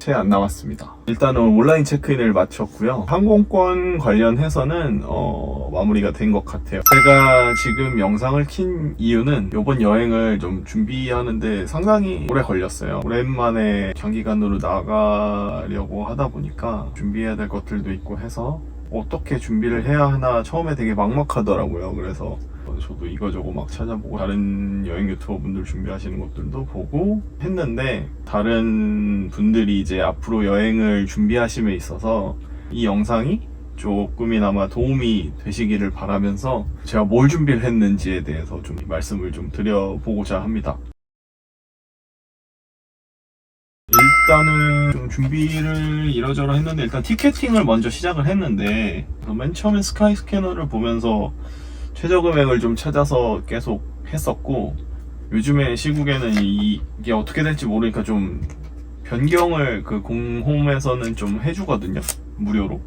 채 안 남았습니다. 일단은 온라인 체크인을 마쳤고요. 항공권 관련해서는 마무리가 된 것 같아요. 제가 지금 영상을 킨 이유는 이번 여행을 좀 준비하는데 상당히 오래 걸렸어요. 오랜만에 장기간으로 나가려고 하다 보니까 준비해야 될 것들도 있고 해서 어떻게 준비를 해야 하나 처음에 되게 막막하더라고요. 그래서 저도 이거저거 막 찾아보고 다른 여행 유튜버 분들 준비하시는 것들도 보고 했는데, 다른 분들이 이제 앞으로 여행을 준비하심에 있어서 이 영상이 조금이나마 도움이 되시기를 바라면서 제가 뭘 준비를 했는지에 대해서 좀 말씀을 좀 드려보고자 합니다. 일단은 좀 준비를 이러저러 했는데, 일단 티켓팅을 먼저 시작을 했는데, 맨 처음에 스카이스캐너를 보면서 최저 금액을 좀 찾아서 계속 했었고, 요즘에 시국에는 이게 어떻게 될지 모르니까 좀 변경을 그 공홈에서는 좀 해주거든요, 무료로.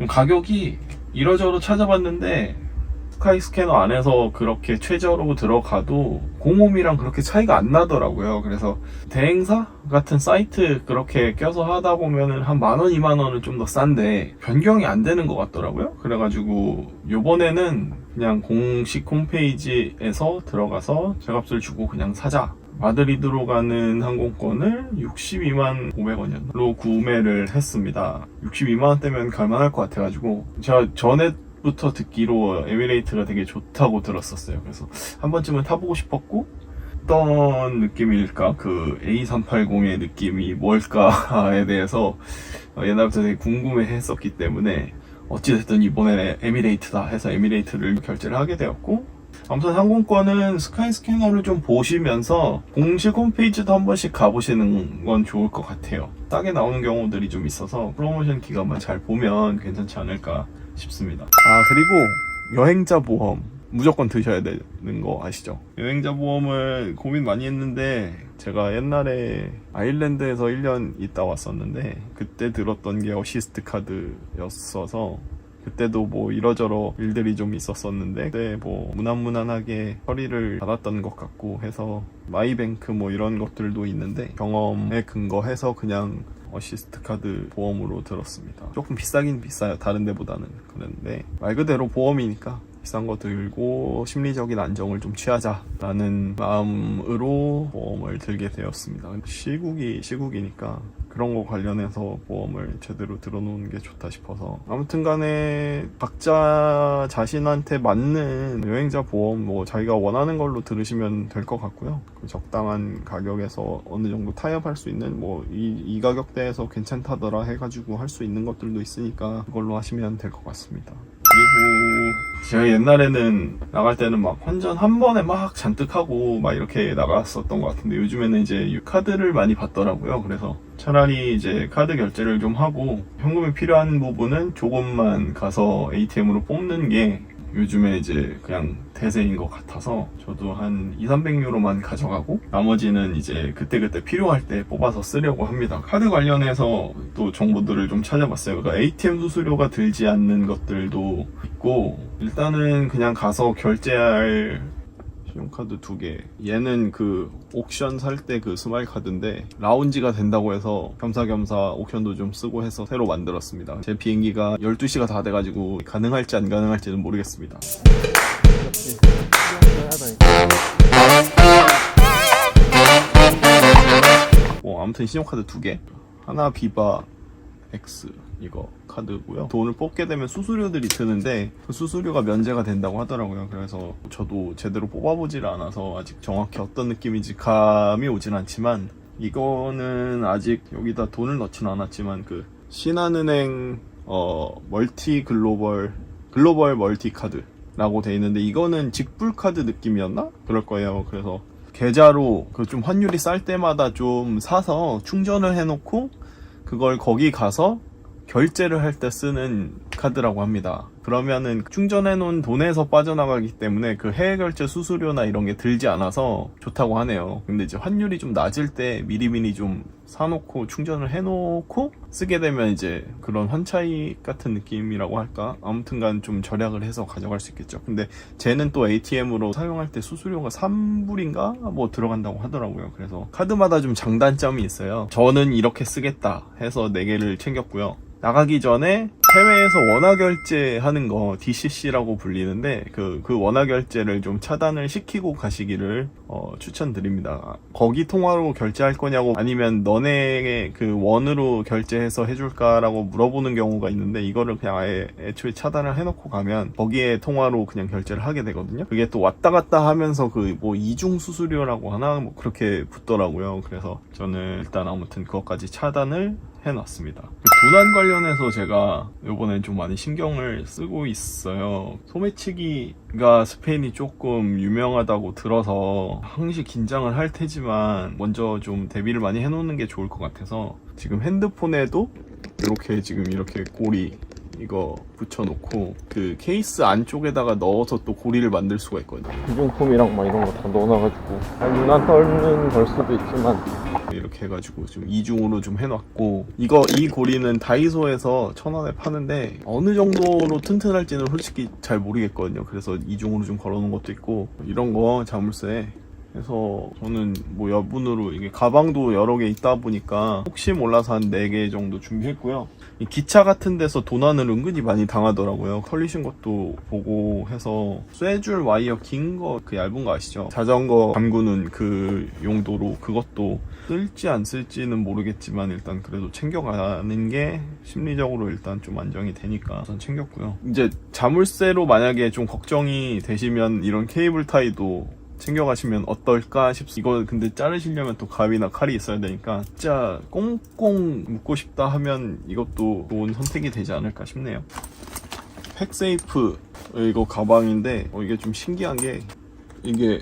가격이 이러저러 찾아봤는데 스카이스캐너 안에서 그렇게 최저로 들어가도 공홈이랑 그렇게 차이가 안 나더라고요. 그래서 대행사 같은 사이트 그렇게 껴서 하다 보면은 한 10,000원, 20,000원은 좀 더 싼데 변경이 안 되는 것 같더라고요. 그래가지고 요번에는 그냥 공식 홈페이지에서 들어가서 제값을 주고 그냥 사자, 마드리드로 가는 항공권을 625,500원으로 구매를 했습니다. 620,000원대면 갈만할 것 같아가지고, 제가 전에부터 듣기로 에미레이트가 되게 좋다고 들었었어요. 그래서 한 번쯤은 타보고 싶었고, 어떤 느낌일까, 그 A380의 느낌이 뭘까에 대해서 옛날부터 되게 궁금해 했었기 때문에, 어찌됐든 이번에 에미레이트다 해서 에미레이트를 결제를 하게 되었고, 아무튼 항공권은 스카이스캐너를 좀 보시면서 공식 홈페이지도 한 번씩 가보시는 건 좋을 것 같아요. 싸게 나오는 경우들이 좀 있어서 프로모션 기간만 잘 보면 괜찮지 않을까 싶습니다. 그리고 여행자 보험 무조건 드셔야 되는 거 아시죠? 여행자 보험을 고민 많이 했는데, 제가 옛날에 아일랜드에서 1년 있다 왔었는데 그때 들었던 게 어시스트 카드였어서, 그때도 뭐 이러저러 일들이 좀 있었었는데 그때 뭐 무난무난하게 처리를 받았던 것 같고 해서, 마이뱅크 뭐 이런 것들도 있는데 경험에 근거해서 그냥 어시스트 카드 보험으로 들었습니다. 조금 비싸긴 비싸요, 다른 데보다는. 그런데 말 그대로 보험이니까 비싼 거 들고 심리적인 안정을 좀 취하자라는 마음으로 보험을 들게 되었습니다. 시국이니까 그런 거 관련해서 보험을 제대로 들어놓는 게 좋다 싶어서, 아무튼 간에 각자 자신한테 맞는 여행자 보험 뭐 자기가 원하는 걸로 들으시면 될 것 같고요. 그 적당한 가격에서 어느 정도 타협할 수 있는, 뭐 이 가격대에서 괜찮다더라 해가지고 할 수 있는 것들도 있으니까 그걸로 하시면 될 것 같습니다. 그리고 제가 옛날에는 나갈 때는 막 환전 한 번에 막 잔뜩 하고 막 이렇게 나갔었던 것 같은데, 요즘에는 이제 카드를 많이 받더라고요. 그래서 차라리 이제 카드 결제를 좀 하고 현금이 필요한 부분은 조금만 가서 ATM으로 뽑는 게 요즘에 이제 그냥 대세인 것 같아서, 저도 한 200-300유로만 가져가고 나머지는 이제 그때그때 필요할 때 뽑아서 쓰려고 합니다. 카드 관련해서 또 정보들을 좀 찾아봤어요. 그러니까 ATM 수수료가 들지 않는 것들도 있고, 일단은 그냥 가서 결제할 신용카드 2개, 얘는 그 옥션 살 때 그 스마일 카드인데 라운지가 된다고 해서 겸사겸사 옥션도 좀 쓰고 해서 새로 만들었습니다. 제 비행기가 12시가 다 돼가지고 가능할지 안 가능할지는 모르겠습니다. 아무튼 신용카드 2개, 하나 비바 X 이거 카드고요. 돈을 뽑게 되면 수수료들이 드는데 그 수수료가 면제가 된다고 하더라고요. 그래서 저도 제대로 뽑아보질 않아서 아직 정확히 어떤 느낌인지 감이 오진 않지만, 이거는 아직 여기다 돈을 넣지는 않았지만 그 신한은행 멀티 글로벌 멀티 카드라고 돼 있는데, 이거는 직불 카드 느낌이었나? 그럴 거예요. 그래서 계좌로 그 좀 환율이 쌀 때마다 좀 사서 충전을 해놓고 그걸 거기 가서 결제를 할 때 쓰는 카드라고 합니다. 그러면은 충전해놓은 돈에서 빠져나가기 때문에 그 해외 결제 수수료나 이런 게 들지 않아서 좋다고 하네요. 근데 이제 환율이 좀 낮을 때 미리미리 좀 사놓고 충전을 해놓고 쓰게 되면 이제 그런 환차익 같은 느낌이라고 할까? 아무튼간 좀 절약을 해서 가져갈 수 있겠죠. 근데 쟤는 또 ATM으로 사용할 때 수수료가 3불인가? 뭐 들어간다고 하더라고요. 그래서 카드마다 좀 장단점이 있어요. 저는 이렇게 쓰겠다 해서 4개를 챙겼고요. 나가기 전에 해외에서 원화 결제하는 거 DCC라고 불리는데 그 원화 결제를 좀 차단을 시키고 가시기를 추천드립니다. 거기 통화로 결제할 거냐고 아니면 너네 그 원으로 결제해서 해줄까라고 물어보는 경우가 있는데 이거를 그냥 아예 애초에 차단을 해놓고 가면 거기에 통화로 그냥 결제를 하게 되거든요. 그게 또 왔다 갔다 하면서 그 뭐 이중 수수료라고 하나 뭐 그렇게 붙더라고요. 그래서 저는 일단 아무튼 그것까지 차단을 해놨습니다. 도난 관련해서 제가 이번엔 좀 많이 신경을 쓰고 있어요. 소매치기가 스페인이 조금 유명하다고 들어서 항시 긴장을 할 테지만 먼저 좀 대비를 많이 해놓는 게 좋을 것 같아서 지금 핸드폰에도 이렇게 고리 이거 붙여놓고 그 케이스 안쪽에다가 넣어서 또 고리를 만들 수가 있거든요. 기존품이랑 막 이런 거 다 넣어놔가지고 유난 떨는 걸 수도 있지만 이렇게 해가지고 좀 이중으로 좀 해놨고 이 고리는 다이소에서 1,000원에 파는데 어느 정도로 튼튼할지는 솔직히 잘 모르겠거든요. 그래서 이중으로 좀 걸어놓은 것도 있고 이런 거 자물쇠 그래서 저는 뭐 여분으로 이게 가방도 여러 개 있다 보니까 혹시 몰라서 한 4개 정도 준비했고요. 이 기차 같은 데서 도난을 은근히 많이 당하더라고요. 컬리신 것도 보고 해서 쇠줄 와이어 긴 거 그 얇은 거 아시죠? 자전거 잠그는 그 용도로 그것도 쓸지 안 쓸지는 모르겠지만 일단 그래도 챙겨가는 게 심리적으로 일단 좀 안정이 되니까 우선 챙겼고요. 이제 자물쇠로 만약에 좀 걱정이 되시면 이런 케이블 타이도 챙겨가시면 어떨까 싶습니다. 이거 근데 자르시려면 또 가위나 칼이 있어야 되니까 진짜 꽁꽁 묶고 싶다 하면 이것도 좋은 선택이 되지 않을까 싶네요. 팩세이프 이거 가방인데 이게 좀 신기한 게 이게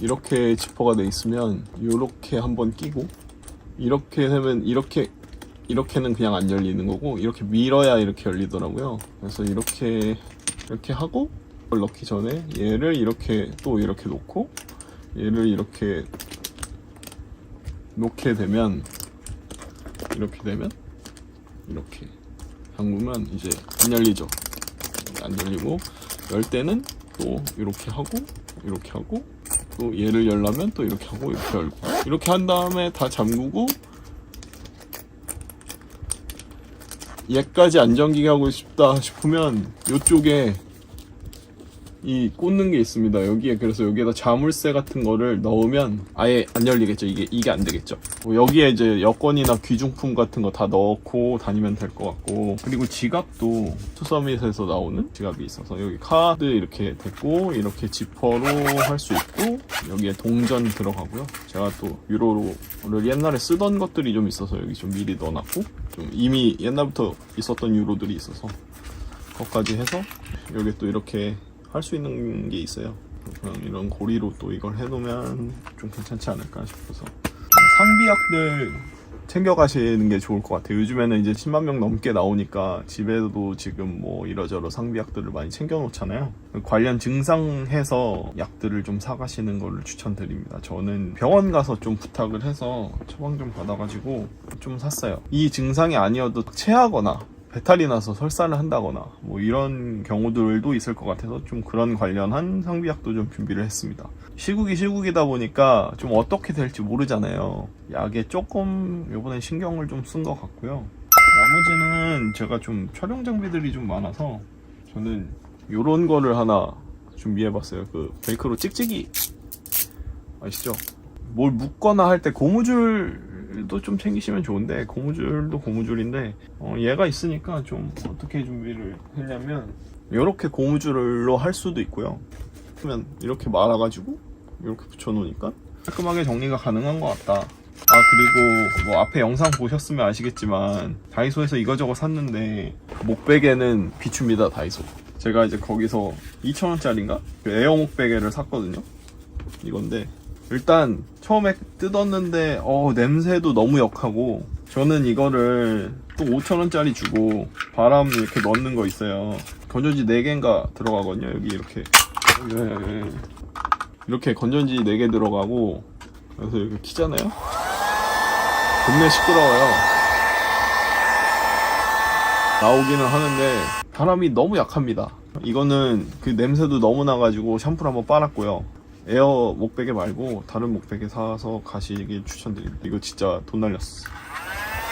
이렇게 지퍼가 돼 있으면 이렇게 한번 끼고 이렇게 하면 이렇게는 그냥 안 열리는 거고 이렇게 밀어야 이렇게 열리더라고요. 그래서 이렇게 하고 넣기 전에 얘를 이렇게 놓고 얘를 이렇게 놓게 되면 이렇게 잠그면 이제 안 열리죠. 안 열리고 열 때는 또 이렇게 하고 또 얘를 열려면 또 이렇게 하고 이렇게 열고 이렇게 한 다음에 다 잠그고 얘까지 안전기게 하고 싶다 싶으면 이쪽에 이 꽂는 게 있습니다. 여기에 그래서 여기에다 자물쇠 같은 거를 넣으면 아예 안 열리겠죠. 이게 안 되겠죠. 여기에 이제 여권이나 귀중품 같은 거 다 넣고 다니면 될 것 같고 그리고 지갑도 투서밋에서 나오는 지갑이 있어서 여기 카드 이렇게 됐고 이렇게 지퍼로 할 수 있고 여기에 동전 들어가고요. 제가 또 유로를 옛날에 쓰던 것들이 좀 있어서 여기 좀 미리 넣어놨고 좀 이미 옛날부터 있었던 유로들이 있어서 그것까지 해서 여기 또 이렇게 할 수 있는 게 있어요. 그냥 이런 고리로 또 이걸 해놓으면 좀 괜찮지 않을까 싶어서 상비약들 챙겨가시는 게 좋을 것 같아요. 요즘에는 이제 10만 명 넘게 나오니까 집에도 지금 뭐 이러저러 상비약들을 많이 챙겨 놓잖아요. 관련 증상해서 약들을 좀 사가시는 거를 추천드립니다. 저는 병원 가서 좀 부탁을 해서 처방 좀 받아가지고 좀 샀어요. 이 증상이 아니어도 체하거나 배탈이 나서 설사를 한다거나 뭐 이런 경우들도 있을 것 같아서 좀 그런 관련한 상비약도 좀 준비를 했습니다. 시국이다 보니까 좀 어떻게 될지 모르잖아요. 약에 조금 이번에 신경을 좀 쓴 것 같고요. 나머지는 제가 좀 촬영 장비들이 좀 많아서 저는 요런 거를 하나 준비해봤어요. 그 벨크로 찍찍이 아시죠? 뭘 묶거나 할 때 고무줄도 좀 챙기시면 좋은데 고무줄도 고무줄인데 얘가 있으니까 좀 어떻게 준비를 했냐면 이렇게 고무줄로 할 수도 있고요. 그러면 이렇게 말아가지고 이렇게 붙여놓으니까 깔끔하게 정리가 가능한 것 같다. 그리고 뭐 앞에 영상 보셨으면 아시겠지만 다이소에서 이거저거 샀는데 목베개는 비춥니다. 다이소. 제가 이제 거기서 2,000원짜리인가? 그 에어 목베개를 샀거든요. 이건데 일단 처음에 뜯었는데 냄새도 너무 역하고 저는 이거를 또 5,000원짜리 주고 바람 이렇게 넣는 거 있어요. 건전지 4개인가 들어가거든요. 여기 이렇게 이렇게 건전지 4개 들어가고, 그래서 이렇게 키잖아요. 겁내 시끄러워요. 나오기는 하는데 바람이 너무 약합니다. 이거는 그 냄새도 너무 나가지고 샴푸를 한번 빨았고요. 에어 목베개 말고 다른 목베개 사서 가시길 추천드립니다. 이거 진짜 돈 날렸어.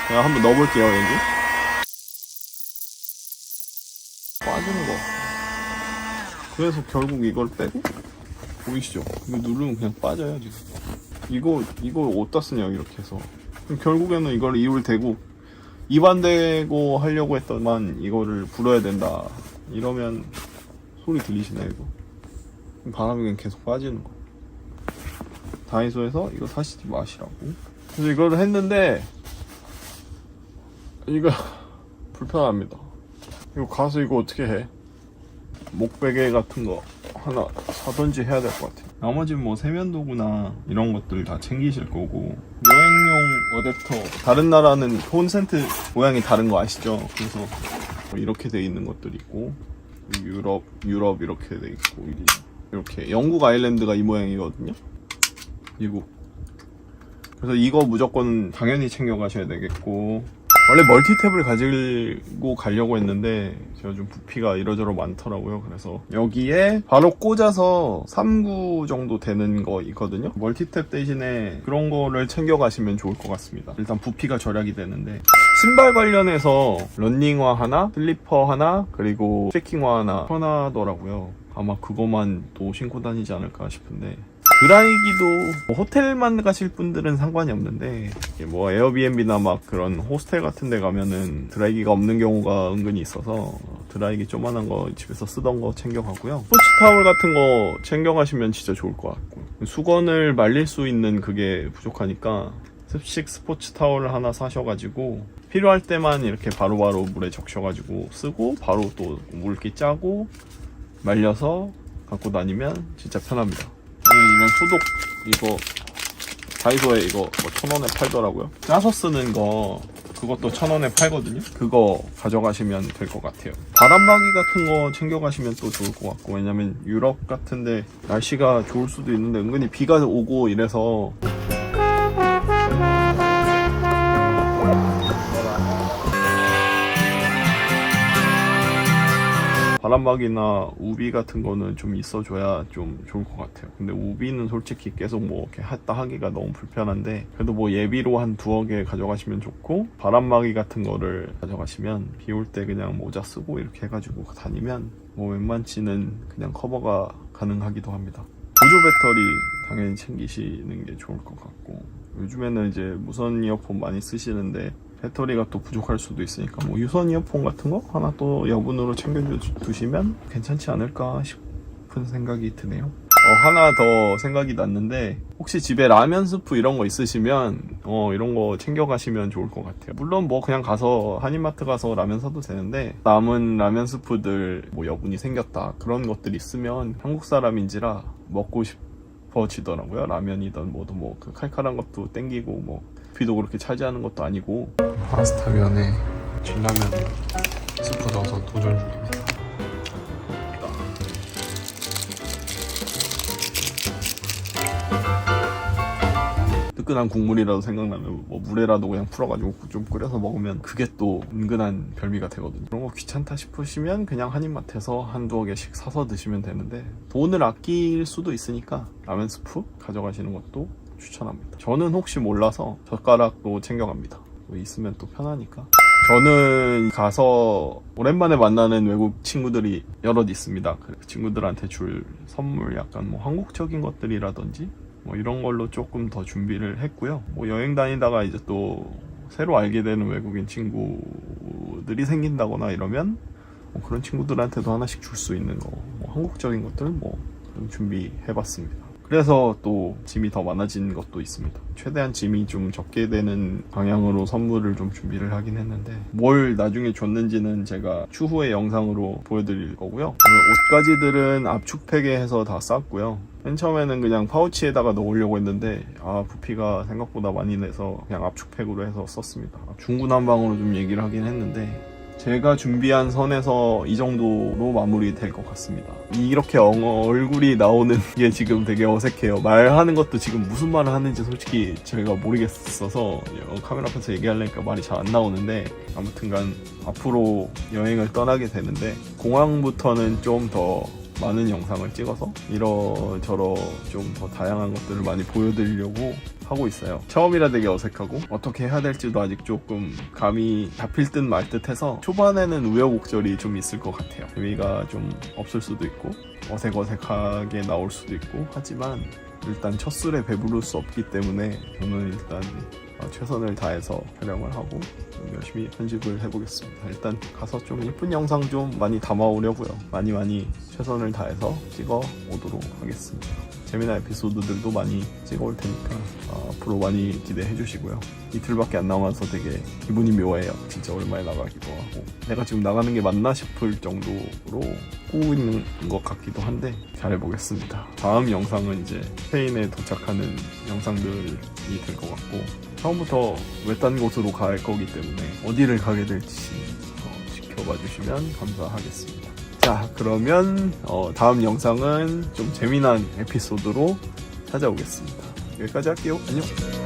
제가 한번 넣어볼게요. 여기 빠지는 거. 그래서 결국 이걸 빼고, 보이시죠? 이거 누르면 그냥 빠져요. 지금 이거 어디다 쓰냐 이렇게 해서. 결국에는 이걸 입을 대고 입 안 대고 하려고 했더만 이거를 불어야 된다 이러면 소리 들리시나요? 이거 바람이 그냥 계속 빠지는 거. 다이소에서 이거 사시지 마시라고. 그래서 이거를 했는데 이거 불편합니다. 이거 가서 이거 어떻게 해? 목베개 같은 거 하나 사던지 해야 될 것 같아요. 나머지는 뭐 세면도구나 이런 것들 다 챙기실 거고, 여행용 어댑터, 다른 나라는 콘센트 모양이 다른 거 아시죠? 그래서 뭐 이렇게 돼 있는 것들 있고, 유럽 이렇게 돼 있고, 이렇게 영국 아일랜드가 이 모양이거든요. 미국. 그래서 이거 무조건 당연히 챙겨 가셔야 되겠고, 원래 멀티탭을 가지고 가려고 했는데 제가 좀 부피가 이러저러 많더라고요. 그래서 여기에 바로 꽂아서 3구 정도 되는 거 있거든요. 멀티탭 대신에 그런 거를 챙겨 가시면 좋을 것 같습니다. 일단 부피가 절약이 되는데, 신발 관련해서 러닝화 하나, 슬리퍼 하나, 그리고 트레킹화 하나 편하더라고요. 아마 그거만 또 신고 다니지 않을까 싶은데, 드라이기도 뭐 호텔만 가실 분들은 상관이 없는데, 뭐 에어비앤비나 막 그런 호스텔 같은 데 가면은 드라이기가 없는 경우가 은근히 있어서 드라이기 조만한 거 집에서 쓰던 거 챙겨가고요. 스포츠 타월 같은 거 챙겨가시면 진짜 좋을 것 같고, 수건을 말릴 수 있는 그게 부족하니까 습식 스포츠 타월 하나 사셔가지고 필요할 때만 이렇게 바로바로 물에 적셔가지고 쓰고, 바로 또 물기 짜고 말려서 갖고 다니면 진짜 편합니다. 이런 소독, 이거 다이소에 이거 뭐 1,000원에 팔더라고요. 짜서 쓰는 거, 그것도 1,000원에 팔거든요. 그거 가져가시면 될 것 같아요. 바람막이 같은 거 챙겨가시면 또 좋을 것 같고, 왜냐면 유럽 같은데 날씨가 좋을 수도 있는데 은근히 비가 오고 이래서 바람막이나 우비 같은 거는 좀 있어줘야 좀 좋을 것 같아요. 근데 우비는 솔직히 계속 뭐 이렇게 했다 하기가 너무 불편한데, 그래도 뭐 예비로 한 2개 가져가시면 좋고, 바람막이 같은 거를 가져가시면 비 올 때 그냥 모자 쓰고 이렇게 해가지고 다니면 뭐 웬만치는 그냥 커버가 가능하기도 합니다. 보조 배터리 당연히 챙기시는 게 좋을 것 같고, 요즘에는 이제 무선 이어폰 많이 쓰시는데 배터리가 또 부족할 수도 있으니까 뭐 유선 이어폰 같은 거 하나 또 여분으로 챙겨두시면 괜찮지 않을까 싶은 생각이 드네요. 하나 더 생각이 났는데, 혹시 집에 라면 스프 이런 거 있으시면 이런 거 챙겨가시면 좋을 것 같아요. 물론 뭐 그냥 가서 한인마트 가서 라면 사도 되는데, 남은 라면 스프들 뭐 여분이 생겼다 그런 것들 있으면 한국 사람인지라 먹고 싶어지더라고요. 라면이든 뭐도 뭐 그 칼칼한 것도 땡기고, 뭐 비도 그렇게 차지하는 것도 아니고. 파스타 면에 진라면 스프 넣어서 도전 중입니다. 뜨끈한 국물이라도 생각나면 뭐 물에라도 그냥 풀어가지고 좀 끓여서 먹으면 그게 또 은근한 별미가 되거든요. 그런 거 귀찮다 싶으시면 그냥 한인마트에서 한두 개씩 사서 드시면 되는데, 돈을 아낄 수도 있으니까 라면 스프 가져가시는 것도 추천합니다. 저는 혹시 몰라서 젓가락도 챙겨갑니다. 뭐 있으면 또 편하니까. 저는 가서 오랜만에 만나는 외국 친구들이 여럿 있습니다. 그 친구들한테 줄 선물 약간 뭐 한국적인 것들이라든지 뭐 이런 걸로 조금 더 준비를 했고요. 뭐 여행 다니다가 이제 또 새로 알게 되는 외국인 친구들이 생긴다거나 이러면 뭐 그런 친구들한테도 하나씩 줄 수 있는 거, 뭐 한국적인 것들 뭐 준비해봤습니다. 그래서 또 짐이 더 많아진 것도 있습니다. 최대한 짐이 좀 적게 되는 방향으로 선물을 좀 준비를 하긴 했는데, 뭘 나중에 줬는지는 제가 추후에 영상으로 보여드릴 거고요. 옷가지들은 압축팩에 해서 다 쌌고요. 맨 처음에는 그냥 파우치에다가 넣으려고 했는데 부피가 생각보다 많이 내서 그냥 압축팩으로 해서 썼습니다. 중구난방으로 좀 얘기를 하긴 했는데 제가 준비한 선에서 이 정도로 마무리될 것 같습니다. 이렇게 얼굴이 나오는 게 지금 되게 어색해요. 말하는 것도 지금 무슨 말을 하는지 솔직히 제가 모르겠어서 카메라 앞에서 얘기하려니까 말이 잘 안 나오는데, 아무튼간 앞으로 여행을 떠나게 되는데 공항부터는 좀 더 많은 영상을 찍어서 이러저러 좀 더 다양한 것들을 많이 보여드리려고 하고 있어요. 처음이라 되게 어색하고 어떻게 해야 될지도 아직 조금 감이 잡힐 듯 말 듯 해서 초반에는 우여곡절이 좀 있을 것 같아요. 재미가 좀 없을 수도 있고 어색어색하게 나올 수도 있고, 하지만 일단 첫 술에 배부를 수 없기 때문에 저는 일단 최선을 다해서 촬영을 하고 열심히 편집을 해보겠습니다. 일단 가서 좀 예쁜 영상 좀 많이 담아오려고요. 많이 최선을 다해서 찍어 오도록 하겠습니다. 재미난 에피소드들도 많이 찍어올 테니까 앞으로 많이 기대해 주시고요. 이틀밖에 안 남아서 되게 기분이 묘해요. 진짜 오랜만에 나가기도 하고 내가 지금 나가는 게 맞나 싶을 정도로 꾸고 있는 것 같기도 한데 잘해보겠습니다. 다음 영상은 이제 스페인에 도착하는 영상들이 될 것 같고, 처음부터 외딴 곳으로 갈 거기 때문에 어디를 가게 될지 지켜봐 주시면 감사하겠습니다. 자, 그러면 다음 영상은 좀 재미난 에피소드로 찾아오겠습니다. 여기까지 할게요. 안녕.